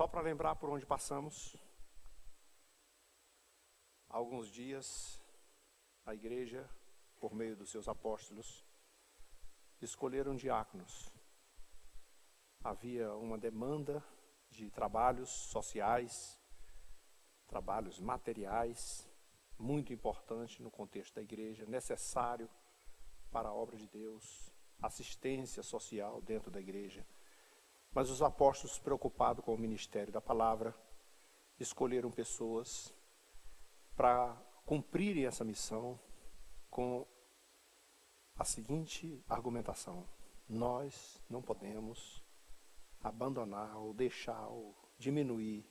Só para lembrar por onde passamos, há alguns dias, a igreja, por meio dos seus apóstolos, escolheram diáconos. Havia uma demanda de trabalhos sociais, trabalhos materiais, muito importante no contexto da igreja, necessário para a obra de Deus, assistência social dentro da igreja. Mas os apóstolos, preocupados com o ministério da palavra, escolheram pessoas para cumprirem essa missão com a seguinte argumentação: nós não podemos abandonar ou deixar ou diminuir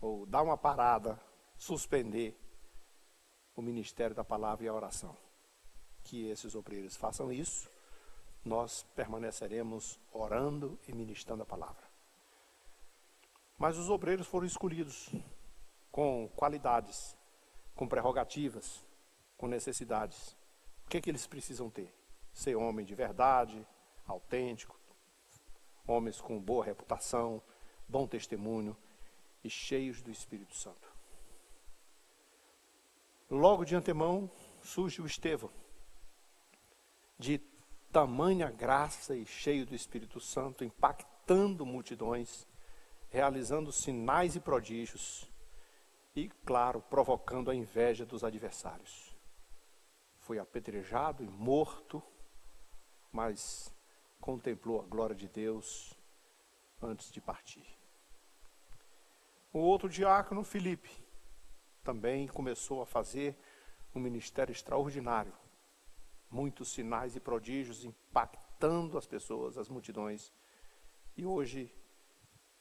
ou dar uma parada, suspender o ministério da palavra e a oração. Que esses obreiros façam isso, nós permaneceremos orando e ministrando a palavra. Mas os obreiros foram escolhidos com qualidades, com prerrogativas, com necessidades. O que é que eles precisam ter? Ser homem de verdade, autêntico, homens com boa reputação, bom testemunho e cheios do Espírito Santo. Logo de antemão surge o Estevão, de tamanha graça e cheio do Espírito Santo, impactando multidões, realizando sinais e prodígios e, claro, provocando a inveja dos adversários. Foi apedrejado e morto, mas contemplou a glória de Deus antes de partir. O outro diácono, Filipe, também começou a fazer um ministério extraordinário. Muitos sinais e prodígios impactando as pessoas, as multidões. E hoje,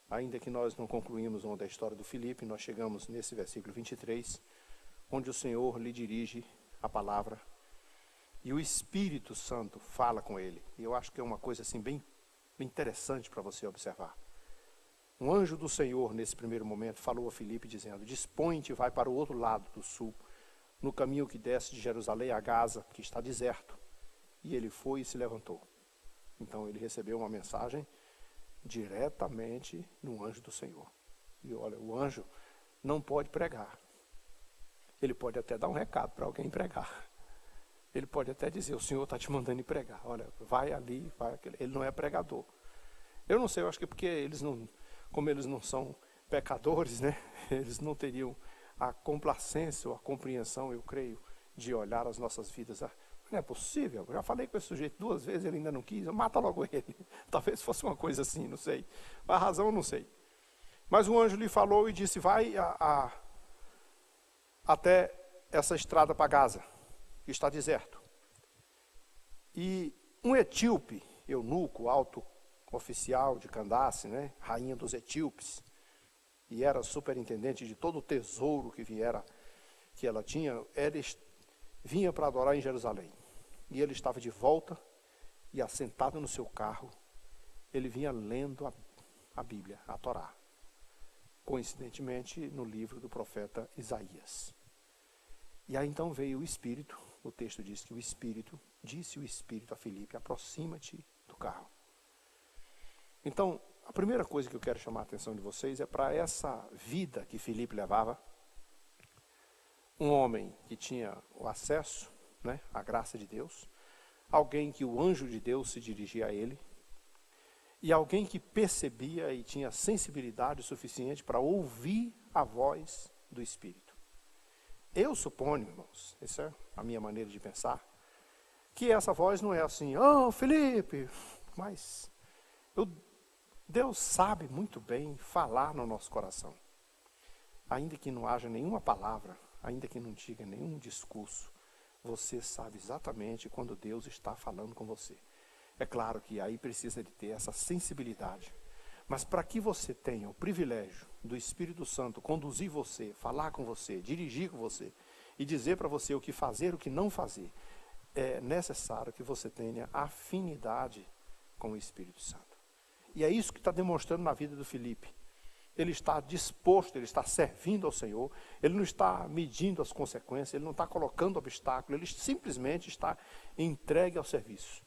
ainda que nós não concluímos onde a história do Filipe, nós chegamos nesse versículo 23, onde o Senhor lhe dirige a palavra e o Espírito Santo fala com ele. E eu acho que é uma coisa assim bem interessante para você observar. Um anjo do Senhor, nesse primeiro momento, falou a Filipe dizendo: dispõe-te e vai para o outro lado do sul, no caminho que desce de Jerusalém a Gaza, que está deserto. E ele foi e se levantou. Então ele recebeu uma mensagem diretamente no anjo do Senhor. E olha, o anjo não pode pregar. Ele pode até dar um recado para alguém pregar. Ele pode até dizer: o Senhor está te mandando ir pregar. Olha, vai ali, vai aquele. Ele não é pregador. Eu não sei, eu acho que porque eles não, como eles não são pecadores, né? Eles não teriam a complacência ou a compreensão, eu creio, de olhar as nossas vidas. Não é possível, eu já falei com esse sujeito 2 vezes, ele ainda não quis, mata logo ele. Talvez fosse uma coisa assim, não sei. A razão eu não sei. Mas o anjo lhe falou e disse: vai até essa estrada para Gaza, que está deserto. E um etíope, eunuco, alto oficial de Candace, né, rainha dos etíopes, e era superintendente de todo o tesouro que ela tinha, ele vinha para adorar em Jerusalém. E ele estava de volta e assentado no seu carro, ele vinha lendo a Bíblia, a Torá. Coincidentemente, no livro do profeta Isaías. E aí então veio o Espírito, o texto diz que disse o Espírito a Filipe: aproxima-te do carro. Então, a primeira coisa que eu quero chamar a atenção de vocês é para essa vida que Filipe levava. Um homem que tinha o acesso, né, à graça de Deus, alguém que o anjo de Deus se dirigia a ele, e alguém que percebia e tinha sensibilidade suficiente para ouvir a voz do Espírito. Eu suponho, irmãos, essa é a minha maneira de pensar, que essa voz não é assim: oh, Filipe, mas Deus sabe muito bem falar no nosso coração. Ainda que não haja nenhuma palavra, ainda que não diga nenhum discurso, você sabe exatamente quando Deus está falando com você. É claro que aí precisa de ter essa sensibilidade. Mas para que você tenha o privilégio do Espírito Santo conduzir você, falar com você, dirigir com você e dizer para você o que fazer, o que não fazer, é necessário que você tenha afinidade com o Espírito Santo. E é isso que está demonstrando na vida do Filipe. Ele está disposto, ele está servindo ao Senhor, ele não está medindo as consequências, ele não está colocando obstáculo, ele simplesmente está entregue ao serviço.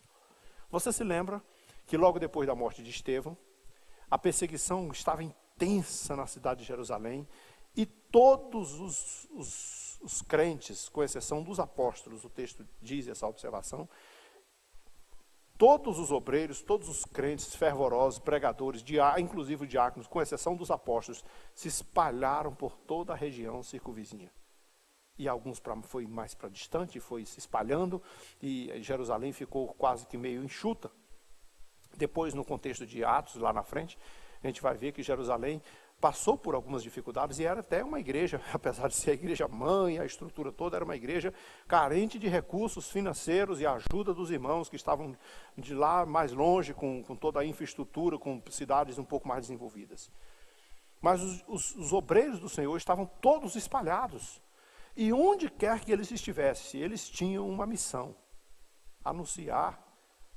Você se lembra que logo depois da morte de Estevão, a perseguição estava tensa na cidade de Jerusalém, e todos os crentes, com exceção dos apóstolos, o texto diz essa observação, todos os obreiros, todos os crentes fervorosos, pregadores, inclusive os diáconos, com exceção dos apóstolos, se espalharam por toda a região circunvizinha. E alguns foi mais para distante, foi se espalhando, e Jerusalém ficou quase que meio enxuta. Depois, no contexto de Atos, lá na frente, a gente vai ver que Jerusalém passou por algumas dificuldades e era até uma igreja, apesar de ser a igreja mãe, a estrutura toda era uma igreja carente de recursos financeiros e ajuda dos irmãos que estavam de lá mais longe, com toda a infraestrutura, com cidades um pouco mais desenvolvidas. Mas os obreiros do Senhor estavam todos espalhados. E onde quer que eles estivessem, eles tinham uma missão: anunciar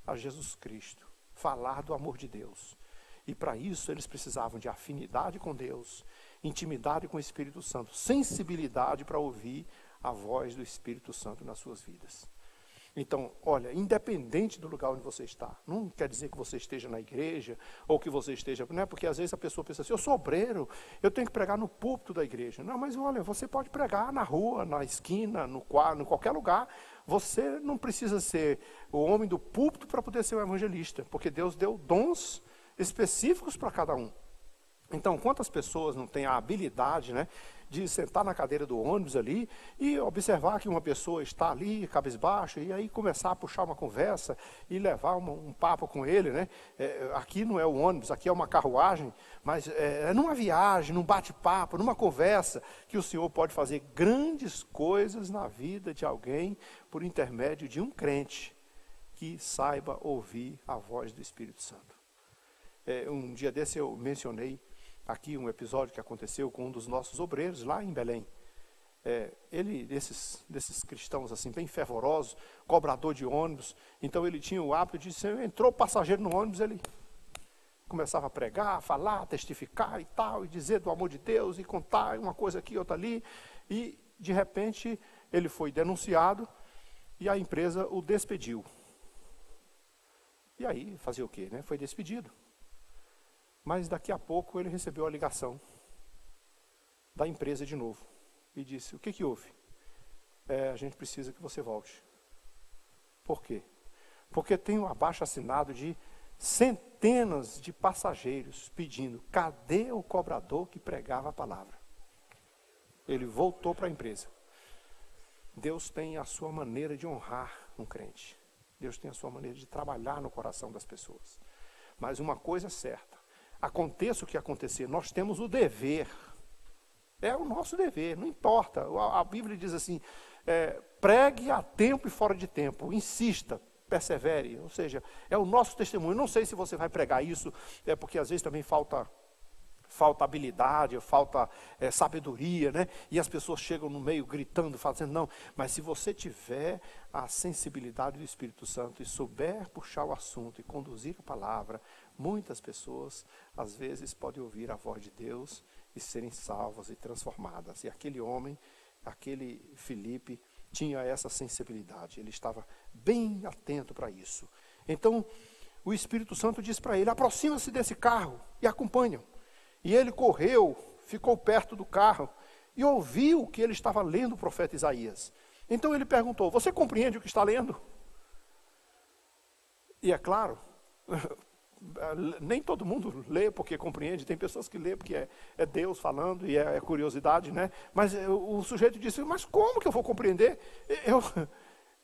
a Jesus Cristo, falar do amor de Deus. E para isso eles precisavam de afinidade com Deus, intimidade com o Espírito Santo, sensibilidade para ouvir a voz do Espírito Santo nas suas vidas. Então, olha, independente do lugar onde você está, não quer dizer que você esteja na igreja, ou que você esteja, né, porque às vezes a pessoa pensa assim, eu sou obreiro, eu tenho que pregar no púlpito da igreja. Não, mas olha, você pode pregar na rua, na esquina, no qualquer lugar. Você não precisa ser o homem do púlpito para poder ser um evangelista, porque Deus deu dons específicos para cada um. Então, quantas pessoas não têm a habilidade, né, de sentar na cadeira do ônibus ali e observar que uma pessoa está ali, cabisbaixo, e aí começar a puxar uma conversa e levar um papo com ele, né? Aqui não é o ônibus, aqui é uma carruagem, mas é numa viagem, num bate-papo, numa conversa, que o Senhor pode fazer grandes coisas na vida de alguém por intermédio de um crente que saiba ouvir a voz do Espírito Santo. Um dia desse eu mencionei aqui um episódio que aconteceu com um dos nossos obreiros lá em Belém. Ele, desses cristãos assim, bem fervorosos, cobrador de ônibus, então ele tinha o hábito de, entrou passageiro no ônibus, ele começava a pregar, falar, testificar e tal, e dizer do amor de Deus, e contar uma coisa aqui, outra ali, e de repente ele foi denunciado, e a empresa o despediu. E aí, fazia o quê, né? Foi despedido. Mas daqui a pouco ele recebeu a ligação da empresa de novo. E disse, o que houve? A gente precisa que você volte. Por quê? Porque tem um abaixo-assinado de centenas de passageiros pedindo, cadê o cobrador que pregava a palavra? Ele voltou para a empresa. Deus tem a sua maneira de honrar um crente. Deus tem a sua maneira de trabalhar no coração das pessoas. Mas uma coisa é certa, aconteça o que acontecer, nós temos o dever, é o nosso dever, não importa. A Bíblia diz assim, pregue a tempo e fora de tempo, insista, persevere, ou seja, é o nosso testemunho. Não sei se você vai pregar isso, porque às vezes também falta habilidade, falta sabedoria, né? E as pessoas chegam no meio gritando, fazendo, não, mas se você tiver a sensibilidade do Espírito Santo e souber puxar o assunto e conduzir a palavra, muitas pessoas, às vezes, podem ouvir a voz de Deus e serem salvas e transformadas. E aquele homem, aquele Filipe, tinha essa sensibilidade, ele estava bem atento para isso. Então, o Espírito Santo diz para ele, aproxima-se desse carro e acompanha-o. E ele correu, ficou perto do carro e ouviu que ele estava lendo o profeta Isaías. Então ele perguntou, você compreende o que está lendo? E é claro, nem todo mundo lê porque compreende, tem pessoas que lê porque é Deus falando e é curiosidade, né? Mas o sujeito disse, mas como que eu vou compreender?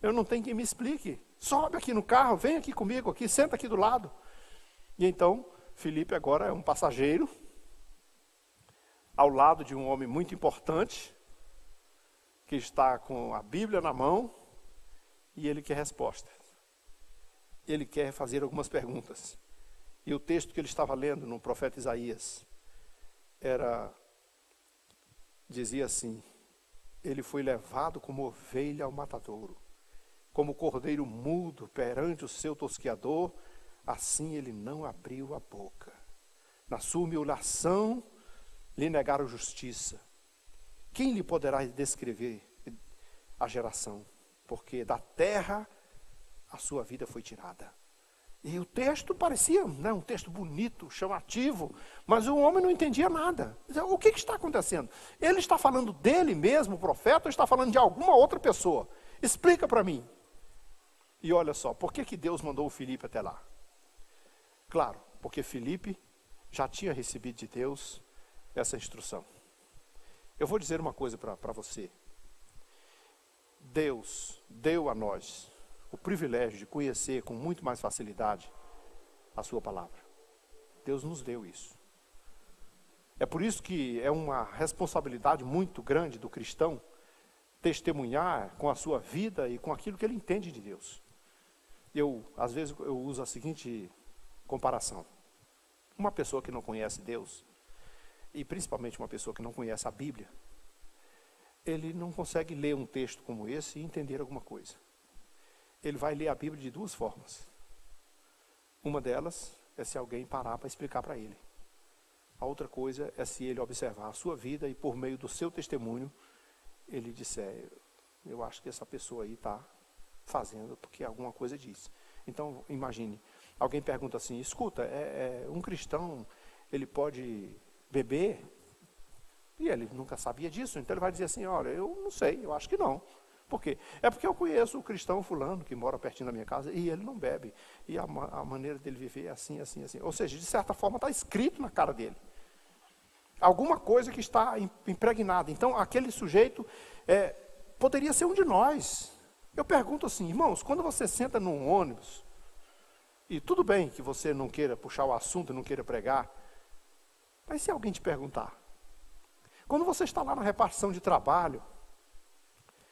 Eu não tenho quem me explique. Sobe aqui no carro, vem aqui comigo, aqui, senta aqui do lado. E então, Filipe agora é um passageiro, ao lado de um homem muito importante, que está com a Bíblia na mão, e ele quer resposta. Ele quer fazer algumas perguntas. E o texto que ele estava lendo no profeta Isaías, dizia assim, ele foi levado como ovelha ao matadouro, como cordeiro mudo perante o seu tosqueador, assim ele não abriu a boca. Na sua humilhação, lhe negaram justiça. Quem lhe poderá descrever a geração? Porque da terra a sua vida foi tirada. E o texto parecia, né, um texto bonito, chamativo, mas o homem não entendia nada. O que está acontecendo? Ele está falando dele mesmo, o profeta, ou está falando de alguma outra pessoa? Explica para mim. E olha só, por que Deus mandou o Filipe até lá? Claro, porque Filipe já tinha recebido de Deus essa instrução. Eu vou dizer uma coisa para você. Deus deu a nós o privilégio de conhecer com muito mais facilidade a sua palavra. Deus nos deu isso. É por isso que é uma responsabilidade muito grande do cristão testemunhar com a sua vida e com aquilo que ele entende de Deus. Às vezes, eu uso a seguinte comparação. Uma pessoa que não conhece Deus, e principalmente uma pessoa que não conhece a Bíblia, ele não consegue ler um texto como esse e entender alguma coisa. Ele vai ler a Bíblia de duas formas. Uma delas é se alguém parar para explicar para ele. A outra coisa é se ele observar a sua vida e por meio do seu testemunho, ele disser, eu acho que essa pessoa aí está fazendo porque alguma coisa diz. Então, imagine, alguém pergunta assim, escuta, um cristão, ele pode beber? E ele nunca sabia disso, então ele vai dizer assim, olha, eu não sei, eu acho que não. Por quê? É porque eu conheço o cristão fulano, que mora pertinho da minha casa, e ele não bebe. E a maneira dele viver é assim, assim, assim. Ou seja, de certa forma está escrito na cara dele. Alguma coisa que está impregnada. Então, aquele sujeito poderia ser um de nós. Eu pergunto assim, irmãos, quando você senta num ônibus, e tudo bem que você não queira puxar o assunto, não queira pregar, mas se alguém te perguntar, quando você está lá na repartição de trabalho,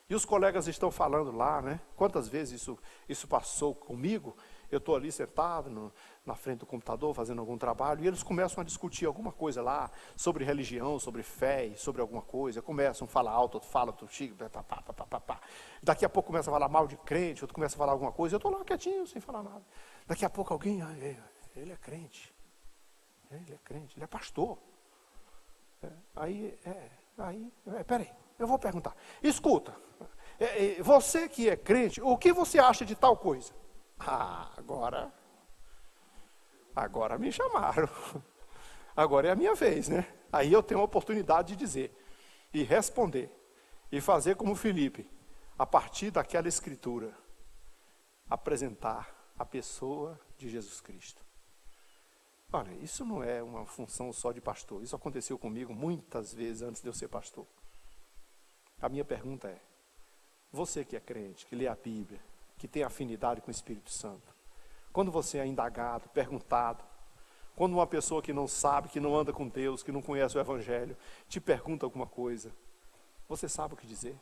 e os colegas estão falando lá, né? Quantas vezes isso passou comigo? Eu estou ali sentado na frente do computador, fazendo algum trabalho, e eles começam a discutir alguma coisa lá, sobre religião, sobre fé, sobre alguma coisa. Começam a falar alto, outro fala, outro chica, pá. Daqui a pouco começa a falar mal de crente, outro começa a falar alguma coisa, eu estou lá quietinho, sem falar nada. Daqui a pouco alguém, ele é crente, ele é pastor. Peraí, eu vou perguntar. Escuta, você que é crente, o que você acha de tal coisa? Agora me chamaram. Agora é a minha vez, né? Aí eu tenho a oportunidade de dizer, e responder, e fazer como Filipe, a partir daquela escritura, apresentar a pessoa de Jesus Cristo. Olha, isso não é uma função só de pastor. Isso aconteceu comigo muitas vezes antes de eu ser pastor. A minha pergunta é, você que é crente, que lê a Bíblia, que tem afinidade com o Espírito Santo, quando você é indagado, perguntado, quando uma pessoa que não sabe, que não anda com Deus, que não conhece o Evangelho, te pergunta alguma coisa, você sabe o que dizer?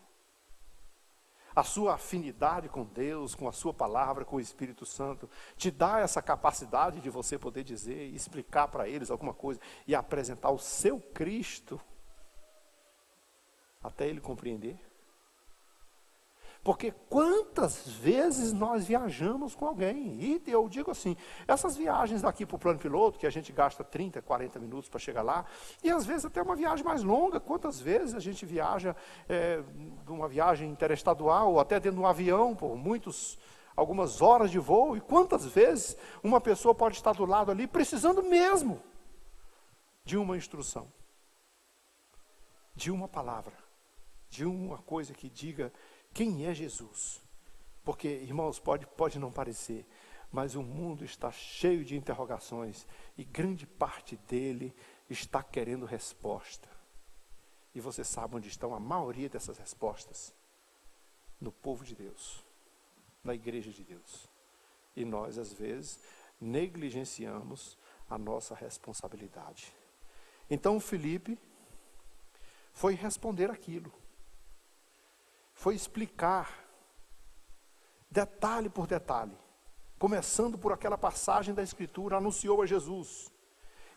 A sua afinidade com Deus, com a sua palavra, com o Espírito Santo, te dá essa capacidade de você poder dizer, explicar para eles alguma coisa e apresentar o seu Cristo até ele compreender? Porque quantas vezes nós viajamos com alguém, e eu digo assim, essas viagens daqui para o plano piloto, que a gente gasta 30, 40 minutos para chegar lá, e às vezes até uma viagem mais longa, quantas vezes a gente viaja de uma viagem interestadual, ou até dentro de um avião, por algumas horas de voo, e quantas vezes uma pessoa pode estar do lado ali, precisando mesmo de uma instrução, de uma palavra, de uma coisa que diga quem é Jesus. Porque, irmãos, pode não parecer, mas o mundo está cheio de interrogações e grande parte dele está querendo resposta. E você sabe onde estão a maioria dessas respostas? No povo de Deus, na igreja de Deus. E nós, às vezes, negligenciamos a nossa responsabilidade. Então, Filipe foi responder aquilo. Foi explicar, detalhe por detalhe, começando por aquela passagem da Escritura, anunciou a Jesus,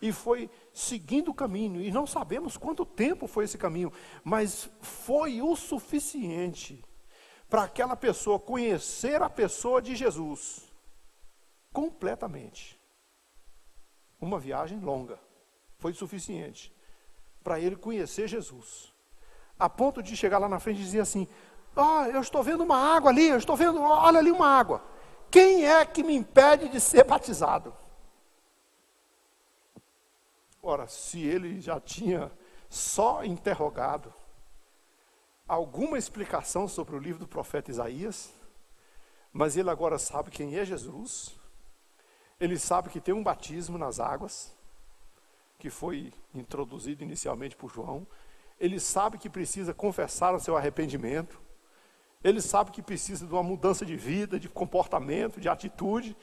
e foi seguindo o caminho, e não sabemos quanto tempo foi esse caminho, mas foi o suficiente para aquela pessoa conhecer a pessoa de Jesus, completamente. Uma viagem longa, foi suficiente para ele conhecer Jesus, a ponto de chegar lá na frente e dizer assim, eu estou vendo uma água ali, olha ali uma água. quem é que me impede de ser batizado? Ora, se ele já tinha só interrogado alguma explicação sobre o livro do profeta Isaías, mas ele agora sabe quem é Jesus, ele sabe que tem um batismo nas águas, que foi introduzido inicialmente por João, ele sabe que precisa confessar o seu arrependimento, ele sabe que precisa de uma mudança de vida, de comportamento, de atitude,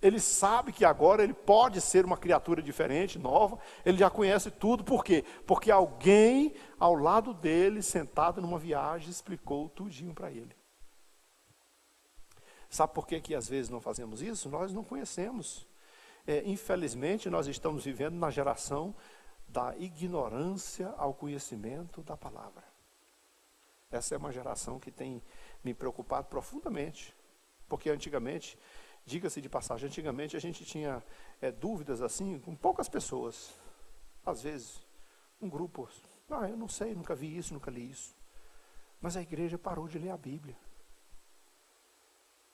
ele sabe que agora ele pode ser uma criatura diferente, nova, ele já conhece tudo, por quê? Porque alguém ao lado dele, sentado numa viagem, explicou tudinho para ele. Sabe por que às vezes não fazemos isso? Nós não conhecemos. Infelizmente, nós estamos vivendo na geração da ignorância ao conhecimento da palavra. Essa é uma geração que tem me preocupado profundamente, porque antigamente, diga-se de passagem, antigamente a gente tinha dúvidas assim com poucas pessoas. Às vezes, um grupo, eu não sei, nunca vi isso, nunca li isso. Mas a igreja parou de ler a Bíblia.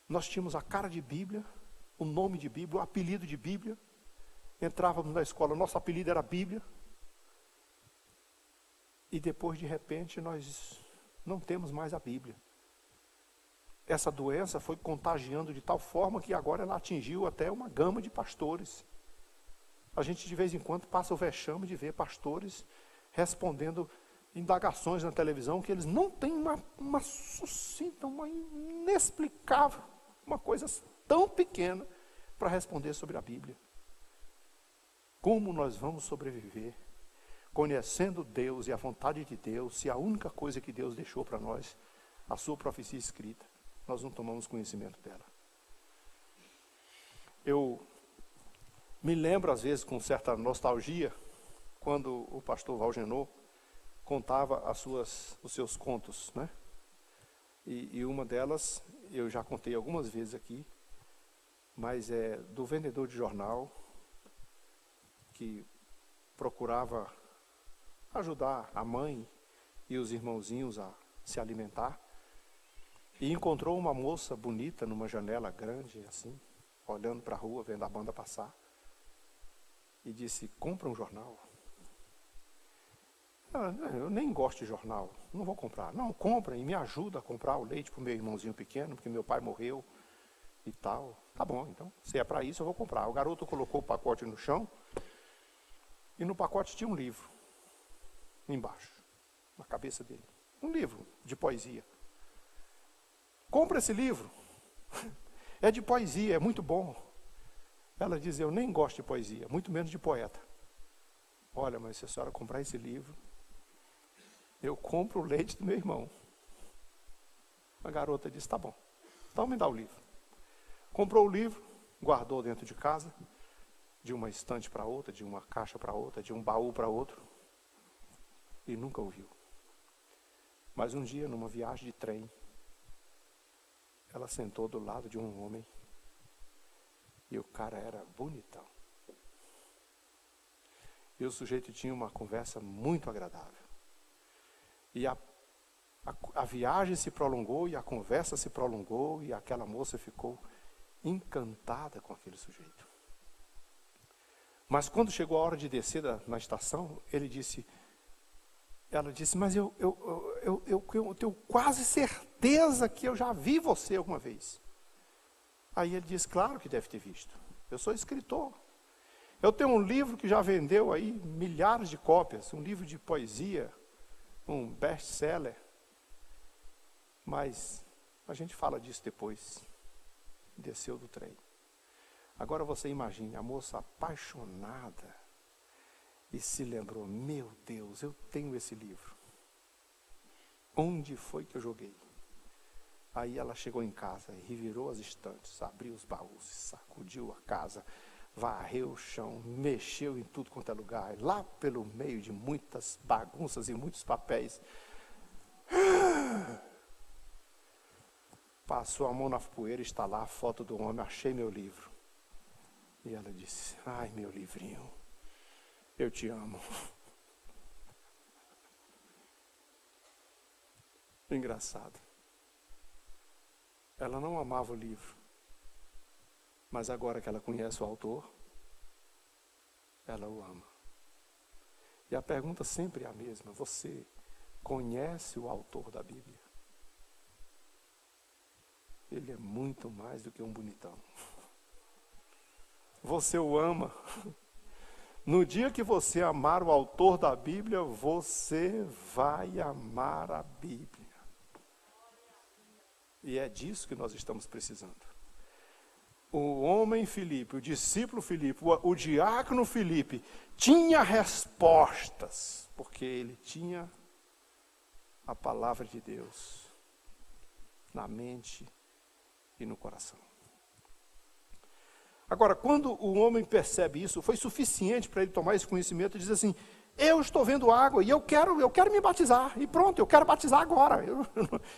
Nós tínhamos a cara de Bíblia, o nome de Bíblia, o apelido de Bíblia. Entrávamos na escola, nosso apelido era Bíblia. E depois, de repente, nós não temos mais a Bíblia. Essa doença foi contagiando de tal forma que agora ela atingiu até uma gama de pastores. A gente de vez em quando passa o vexame de ver pastores respondendo indagações na televisão que eles não têm uma sucinta, uma inexplicável, uma coisa tão pequena para responder sobre a Bíblia. Como nós vamos sobreviver conhecendo Deus e a vontade de Deus, se a única coisa que Deus deixou para nós, a sua profecia escrita, nós não tomamos conhecimento dela? Eu me lembro às vezes com certa nostalgia, quando o pastor Valgenor contava os seus contos, né? E uma delas, eu já contei algumas vezes aqui, mas é do vendedor de jornal, que procurava ajudar a mãe e os irmãozinhos a se alimentar, e encontrou uma moça bonita numa janela grande, assim, olhando para a rua, vendo a banda passar, e disse: compra um jornal. Eu nem gosto de jornal, não vou comprar. Não, compra e me ajuda a comprar o leite para o meu irmãozinho pequeno, porque meu pai morreu e tal. Tá bom, então, se é para isso eu vou comprar. O garoto colocou o pacote no chão, e no pacote tinha um livro, embaixo, na cabeça dele. Um livro de poesia. Compra esse livro, é de poesia, é muito bom. Ela diz: eu nem gosto de poesia, muito menos de poeta. Olha, mas se a senhora comprar esse livro, eu compro o leite do meu irmão. A garota disse: tá bom, então me dá o livro. Comprou o livro, guardou dentro de casa, de uma estante para outra, de uma caixa para outra, de um baú para outro, e nunca o viu. Mas um dia, numa viagem de trem, ela sentou do lado de um homem, e o cara era bonitão. E o sujeito tinha uma conversa muito agradável. E a viagem se prolongou, e a conversa se prolongou, e aquela moça ficou encantada com aquele sujeito. Mas quando chegou a hora de descer na estação, ela disse: mas eu tenho quase certeza que eu já vi você alguma vez. Aí ele disse: claro que deve ter visto. Eu sou escritor. Eu tenho um livro que já vendeu aí milhares de cópias, um livro de poesia, um best-seller. Mas a gente fala disso depois. Desceu do trem. Agora você imagine, a moça apaixonada, e se lembrou: meu Deus, eu tenho esse livro. Onde foi que eu joguei? Aí ela chegou em casa e revirou as estantes, abriu os baús, sacudiu a casa, varreu o chão, mexeu em tudo quanto é lugar. Lá pelo meio de muitas bagunças e muitos papéis, passou a mão na poeira e está lá a foto do homem: achei meu livro. E ela disse: ai, meu livrinho, eu te amo. Engraçado. Ela não amava o livro. Mas agora que ela conhece o autor, ela o ama. E a pergunta sempre é a mesma: você conhece o autor da Bíblia? Ele é muito mais do que um bonitão. Você o ama. No dia que você amar o autor da Bíblia, você vai amar a Bíblia. E é disso que nós estamos precisando. O homem Filipe, o discípulo Filipe, o diácono Filipe, tinha respostas, porque ele tinha a palavra de Deus na mente e no coração. Agora, quando o homem percebe isso, foi suficiente para ele tomar esse conhecimento e dizer assim: eu estou vendo água e eu quero me batizar. E pronto, eu quero batizar agora.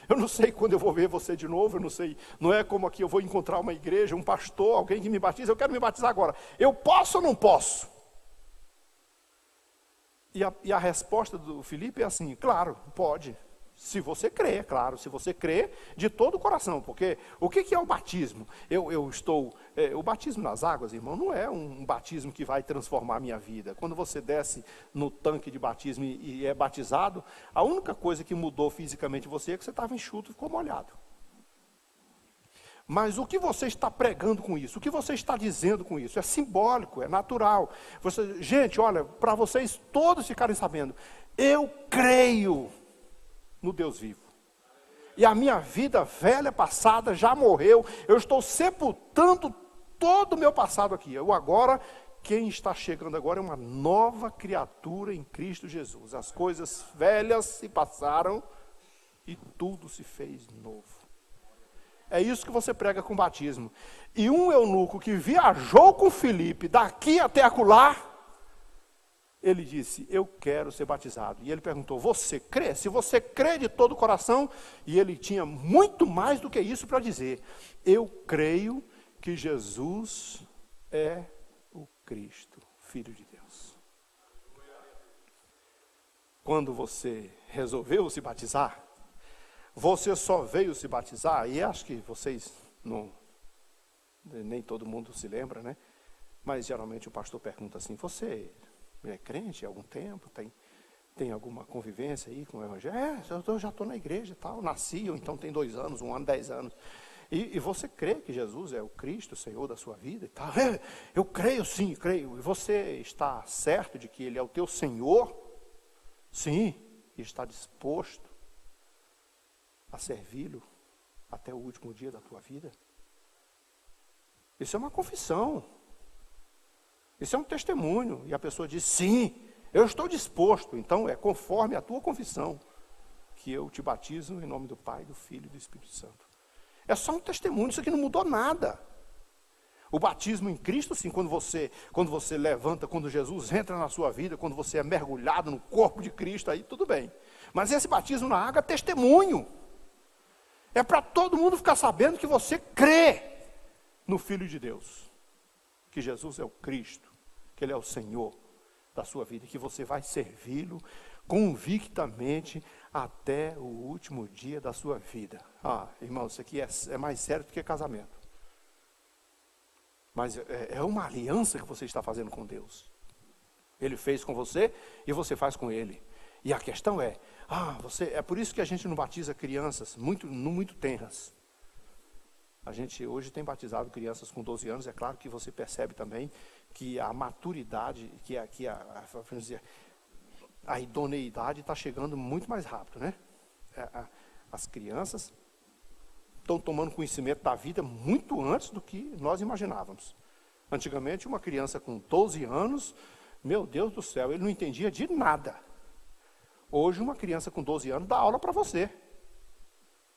Eu não sei quando eu vou ver você de novo, eu não sei. Não é como aqui eu vou encontrar uma igreja, um pastor, alguém que me batiza. Eu quero me batizar agora. Eu posso ou não posso? E a resposta do Filipe é assim: claro, pode. Se você crê, claro, se você crê de todo o coração. Porque o que é o batismo? O batismo nas águas, irmão, não é um batismo que vai transformar a minha vida. Quando você desce no tanque de batismo e é batizado, a única coisa que mudou fisicamente você é que você estava enxuto e ficou molhado. Mas o que você está pregando com isso? O que você está dizendo com isso? É simbólico, é natural. Gente, olha, para vocês todos ficarem sabendo, eu creio no Deus vivo. E a minha vida velha, passada, já morreu. Eu estou sepultando todo o meu passado aqui. Quem está chegando agora é uma nova criatura em Cristo Jesus. As coisas velhas se passaram e tudo se fez novo. É isso que você prega com batismo. E um eunuco que viajou com Filipe daqui até acolá, ele disse: eu quero ser batizado. E ele perguntou: você crê? Se você crê de todo o coração, e ele tinha muito mais do que isso para dizer: eu creio que Jesus é o Cristo, Filho de Deus. Quando você resolveu se batizar, você só veio se batizar, e acho que vocês não, nem todo mundo se lembra, né? Mas geralmente o pastor pergunta assim: você é crente há algum tempo? Tem alguma convivência aí com o evangelho? Eu já estou na igreja e tal, nasci, ou então tem 2 anos, 1 ano, 10 anos. E você crê que Jesus é o Cristo, o Senhor da sua vida e tal? Eu creio sim, creio. E você está certo de que Ele é o teu Senhor? Sim, e está disposto a servi-lo até o último dia da tua vida? Isso é uma confissão. Isso é um testemunho. E a pessoa diz: sim, eu estou disposto. Então é conforme a tua confissão que eu te batizo em nome do Pai, do Filho e do Espírito Santo. É só um testemunho, isso aqui não mudou nada. O batismo em Cristo, sim, quando você levanta, quando Jesus entra na sua vida, quando você é mergulhado no corpo de Cristo, aí tudo bem. Mas esse batismo na água é testemunho. É para todo mundo ficar sabendo que você crê no Filho de Deus, que Jesus é o Cristo, que Ele é o Senhor da sua vida, que você vai servi-lo convictamente até o último dia da sua vida. Irmão, isso aqui é mais sério do que casamento. Mas é uma aliança que você está fazendo com Deus. Ele fez com você e você faz com Ele. E a questão é por isso que a gente não batiza crianças muito tenras. A gente hoje tem batizado crianças com 12 anos, é claro que você percebe também que a maturidade, a idoneidade está chegando muito mais rápido, né? As crianças estão tomando conhecimento da vida muito antes do que nós imaginávamos. Antigamente, uma criança com 12 anos, meu Deus do céu, ele não entendia de nada. Hoje, uma criança com 12 anos dá aula para você.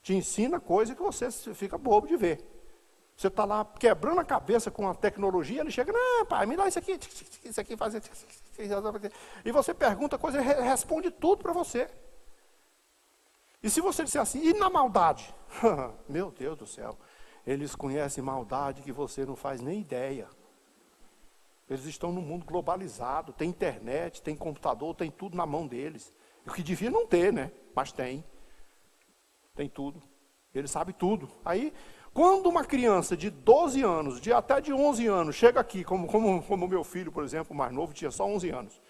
Te ensina coisa que você fica bobo de ver. Você está lá quebrando a cabeça com a tecnologia, ele chega: não, pai, me dá isso aqui faz isso. E você pergunta coisa, ele responde tudo para você. E se você disser assim: e na maldade? Meu Deus do céu, eles conhecem maldade que você não faz nem ideia. Eles estão num mundo globalizado, tem internet, tem computador, tem tudo na mão deles. O que devia não ter, né? Mas tem. Tem tudo. Ele sabe tudo. Aí, Quando uma criança de 12 anos, até de 11 anos, chega aqui, como o meu filho, por exemplo, o mais novo, tinha só 11 anos.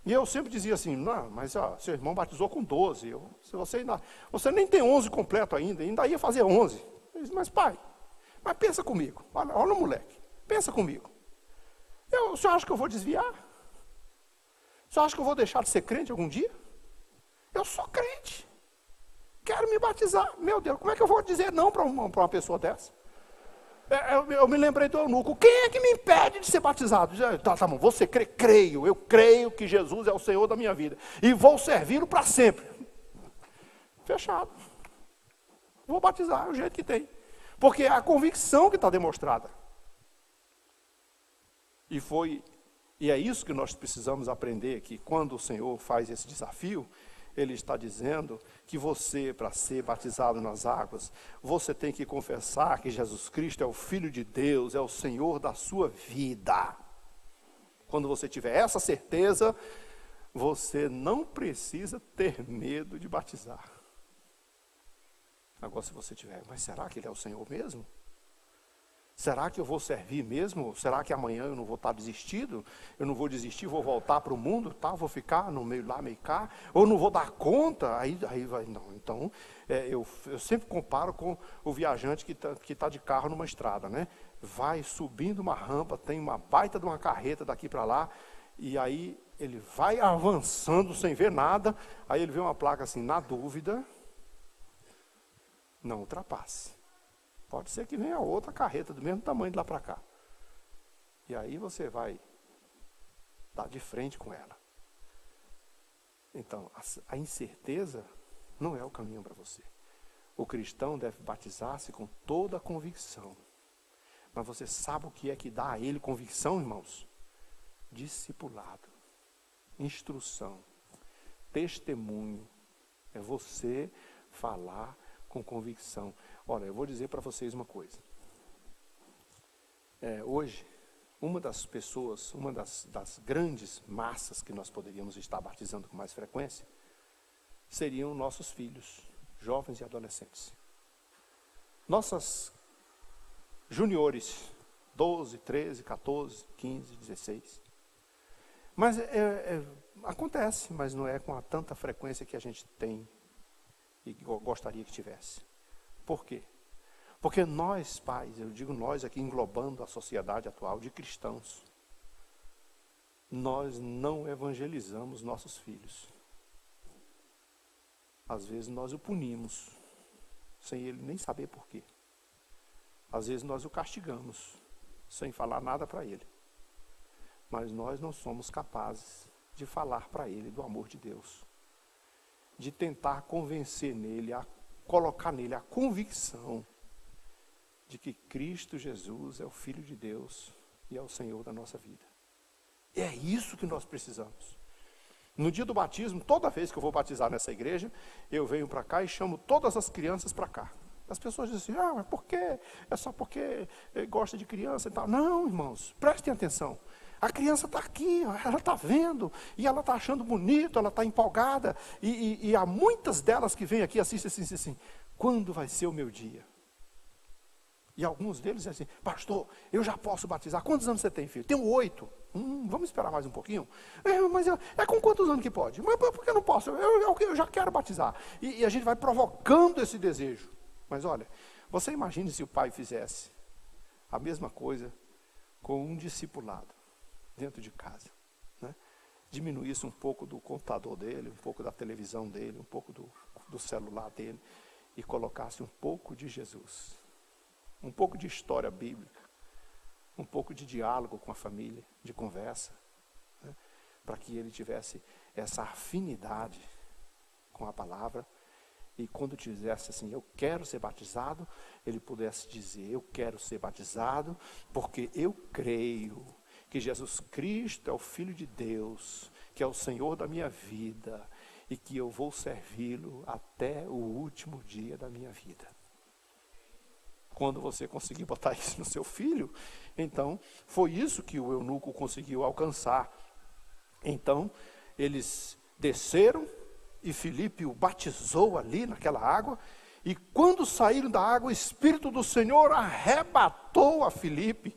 E eu sempre dizia assim, não, mas seu irmão batizou com 12, você nem tem 11 completo ainda ia fazer 11. Eu disse, mas pai, mas pensa comigo, olha o moleque, pensa comigo. O senhor acha que eu vou desviar? O senhor acha que eu vou deixar de ser crente algum dia? Eu sou crente, quero me batizar. Meu Deus, como é que eu vou dizer não para uma pessoa dessa? Eu me lembrei do eunuco. Quem é que me impede de ser batizado? Tá bom, você crê? Creio. Eu creio que Jesus é o Senhor da minha vida. E vou servi-lo para sempre. Fechado. Vou batizar, é o jeito que tem. Porque é a convicção que está demonstrada. E é isso que nós precisamos aprender, que quando o Senhor faz esse desafio, Ele está dizendo que você, para ser batizado nas águas, você tem que confessar que Jesus Cristo é o Filho de Deus, é o Senhor da sua vida. Quando você tiver essa certeza, você não precisa ter medo de batizar. Agora, se você tiver, mas será que Ele é o Senhor mesmo? Será que eu vou servir mesmo? Será que amanhã eu não vou estar desistido? Eu não vou desistir, vou voltar para o mundo, tá? Vou ficar no meio lá, meio cá? Ou não vou dar conta? Aí vai, não. Então, eu sempre comparo com o viajante que tá de carro numa estrada, né? Vai subindo uma rampa, tem uma baita de uma carreta daqui para lá, e aí ele vai avançando sem ver nada, aí ele vê uma placa assim, na dúvida, não ultrapasse. Pode ser que venha outra carreta do mesmo tamanho de lá para cá. E aí você vai dar de frente com ela. Então, a incerteza não é o caminho para você. O cristão deve batizar-se com toda a convicção. Mas você sabe o que é que dá a ele convicção, irmãos? Discipulado, instrução, testemunho. É você falar com convicção. Olha, eu vou dizer para vocês uma coisa. Hoje, uma das pessoas, uma das grandes massas que nós poderíamos estar batizando com mais frequência, seriam nossos filhos, jovens e adolescentes. Nossas juniores, 12, 13, 14, 15, 16. Mas acontece, mas não é com tanta frequência que a gente tem e gostaria que tivesse. Por quê? Porque nós, pais, eu digo nós aqui englobando a sociedade atual de cristãos, nós não evangelizamos nossos filhos. Às vezes nós o punimos, sem ele nem saber por quê. Às vezes nós o castigamos, sem falar nada para ele. Mas nós não somos capazes de falar para ele do amor de Deus. De tentar convencer nele, colocar nele a convicção de que Cristo Jesus é o Filho de Deus e é o Senhor da nossa vida. E é isso que nós precisamos. No dia do batismo, toda vez que eu vou batizar nessa igreja, eu venho para cá e chamo todas as crianças para cá. As pessoas dizem assim, mas por quê? É só porque gosta de criança e tal. Não, irmãos, prestem atenção. A criança está aqui, ela está vendo, e ela está achando bonito, ela está empolgada, e há muitas delas que vêm aqui e assistem assim, quando vai ser o meu dia? E alguns deles dizem assim, pastor, eu já posso batizar. Quantos anos você tem, filho? Tenho 8. Vamos esperar mais um pouquinho? Mas com quantos anos que pode? Mas por que eu não posso? Eu já quero batizar. E a gente vai provocando esse desejo. Mas olha, você imagine se o pai fizesse a mesma coisa com um discipulado dentro de casa, né? Diminuísse um pouco do computador dele, um pouco da televisão dele, um pouco do celular dele, e colocasse um pouco de Jesus, um pouco de história bíblica, um pouco de diálogo com a família, de conversa, né? Para que ele tivesse essa afinidade com a palavra, e quando dissesse assim, eu quero ser batizado, ele pudesse dizer, eu quero ser batizado, porque eu creio que Jesus Cristo é o Filho de Deus, que é o Senhor da minha vida, e que eu vou servi-lo até o último dia da minha vida. Quando você conseguir botar isso no seu filho, então, foi isso que o eunuco conseguiu alcançar. Então, eles desceram, e Filipe o batizou ali naquela água, E quando saíram da água, o Espírito do Senhor arrebatou a Filipe.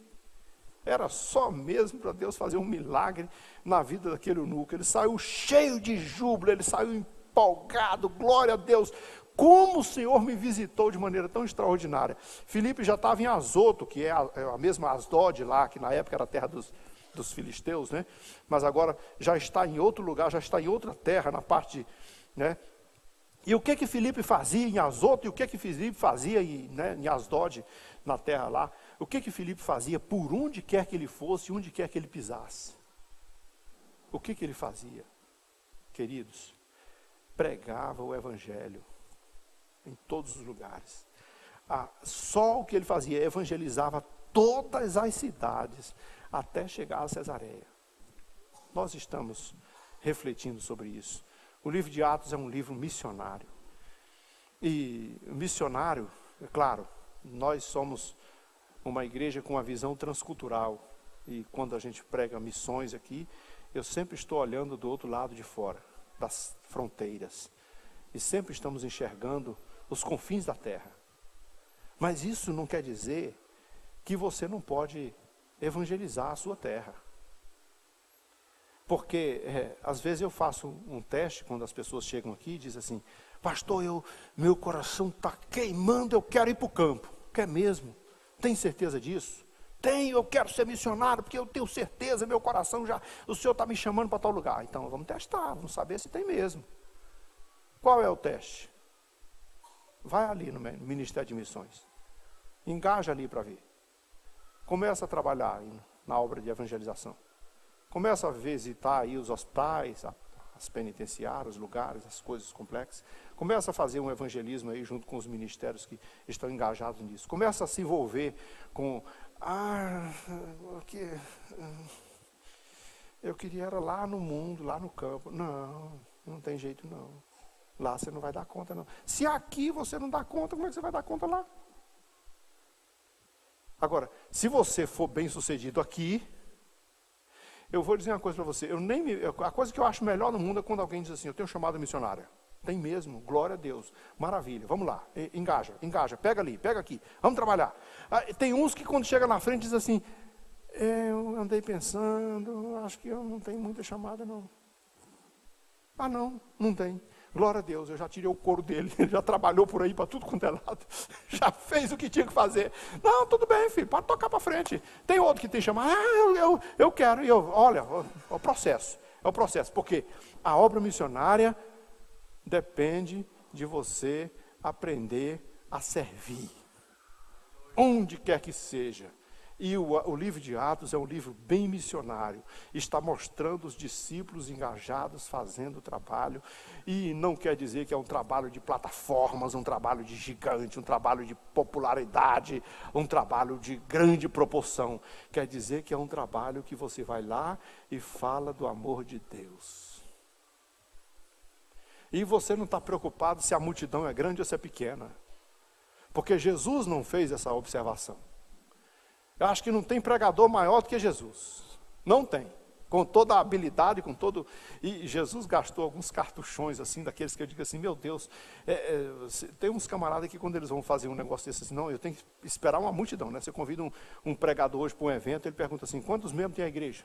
Era só mesmo para Deus fazer um milagre na vida daquele eunuco. Ele saiu cheio de júbilo, ele saiu empolgado, glória a Deus. Como o Senhor me visitou de maneira tão extraordinária. Filipe já estava em Azoto, que é a mesma Asdod lá, que na época era a terra dos filisteus, né? Mas agora já está em outro lugar, já está em outra terra, na parte, né? E o que Filipe fazia em Azoto, e o que Filipe fazia em Asdod, na terra lá? O que Filipe fazia por onde quer que ele fosse, onde quer que ele pisasse? O que ele fazia? Queridos, pregava o evangelho em todos os lugares. Só o que ele fazia, evangelizava todas as cidades, até chegar a Cesareia. Nós estamos refletindo sobre isso. O livro de Atos é um livro missionário. E missionário, é claro, nós somos uma igreja com uma visão transcultural. E quando a gente prega missões aqui, eu sempre estou olhando do outro lado de fora, das fronteiras. E sempre estamos enxergando os confins da terra. Mas isso não quer dizer que você não pode evangelizar a sua terra. Porque, às vezes eu faço um teste, quando as pessoas chegam aqui e dizem assim, pastor, meu coração está queimando, eu quero ir para o campo. Quer mesmo? Tem certeza disso? Tenho, eu quero ser missionário, porque eu tenho certeza, meu coração já, o Senhor está me chamando para tal lugar. Então, vamos testar, vamos saber se tem mesmo. Qual é o teste? Vai ali no Ministério de Missões. Engaja ali para ver. Começa a trabalhar na obra de evangelização. Começa a visitar aí os hospitais, as penitenciárias, os lugares, as coisas complexas. Começa a fazer um evangelismo aí junto com os ministérios que estão engajados nisso. Começa a se envolver com, eu queria era lá no mundo, lá no campo. Não tem jeito não. Lá você não vai dar conta não. Se aqui você não dá conta, como é que você vai dar conta lá? Agora, se você for bem sucedido aqui, eu vou dizer uma coisa para você, a coisa que eu acho melhor no mundo é quando alguém diz assim, eu tenho chamada missionária. Tem mesmo, glória a Deus, maravilha, vamos lá, engaja, pega ali, pega aqui, vamos trabalhar. Tem uns que quando chega na frente diz assim, eu andei pensando, acho que eu não tenho muita chamada não. Não tem. Glória a Deus, eu já tirei o couro dele, ele já trabalhou por aí para tudo quanto é lado, já fez o que tinha que fazer. Não, tudo bem, filho, pode tocar para frente. Tem outro que tem chamado, eu quero, olha, é o processo, porque a obra missionária depende de você aprender a servir, onde quer que seja. E o livro de Atos é um livro bem missionário. Está mostrando os discípulos engajados, fazendo o trabalho. E não quer dizer que é um trabalho de plataformas, um trabalho de gigante, um trabalho de popularidade, um trabalho de grande proporção. Quer dizer que é um trabalho que você vai lá e fala do amor de Deus. E você não está preocupado se a multidão é grande ou se é pequena. Porque Jesus não fez essa observação. Eu acho que não tem pregador maior do que Jesus. Não tem. Com toda a habilidade, com todo... E Jesus gastou alguns cartuchões, assim, daqueles que eu digo assim, meu Deus, tem uns camaradas que quando eles vão fazer um negócio desse, assim, não, eu tenho que esperar uma multidão, né? Você convida um pregador hoje para um evento, ele pergunta assim, quantos membros tem a igreja?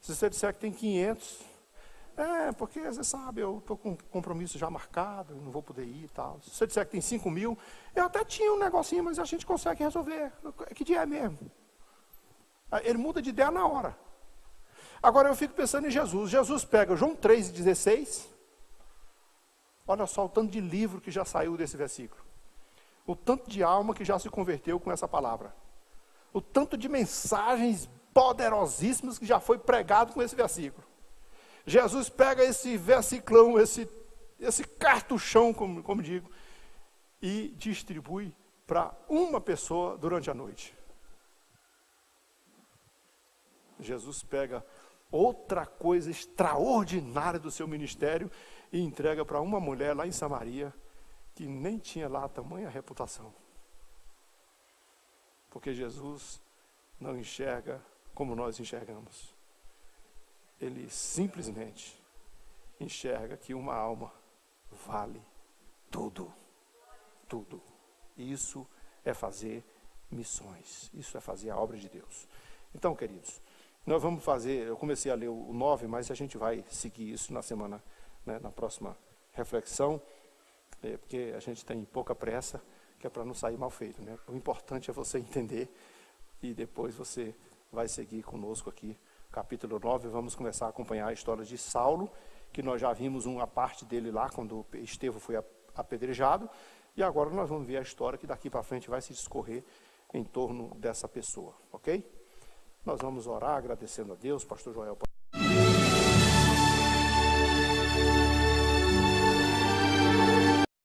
Se você disser que tem 500... porque você sabe, eu estou com compromisso já marcado, não vou poder ir e tal. Se você disser que tem 5.000, eu até tinha um negocinho, mas a gente consegue resolver. Que dia é mesmo? Ele muda de ideia na hora. Agora eu fico pensando em Jesus. Jesus pega João 3,16. Olha só o tanto de livro que já saiu desse versículo. O tanto de alma que já se converteu com essa palavra. O tanto de mensagens poderosíssimas que já foi pregado com esse versículo. Jesus pega esse versiclão, esse cartuchão, como digo, e distribui para uma pessoa durante a noite. Jesus pega outra coisa extraordinária do seu ministério e entrega para uma mulher lá em Samaria, que nem tinha lá tamanha reputação. Porque Jesus não enxerga como nós enxergamos. Ele simplesmente enxerga que uma alma vale tudo. tudo. Isso é fazer missões. Isso é fazer a obra de Deus. Então, queridos, nós vamos fazer, eu comecei a ler o 9, mas a gente vai seguir isso na semana, né, na próxima reflexão, porque a gente tem pouca pressa, que é para não sair mal feito, né? O importante é você entender e depois você vai seguir conosco aqui, capítulo 9, vamos começar a acompanhar a história de Saulo, que nós já vimos uma parte dele lá, quando Estevão foi apedrejado, e agora nós vamos ver a história que daqui para frente vai se discorrer em torno dessa pessoa, ok? Nós vamos orar agradecendo a Deus, pastor Joel.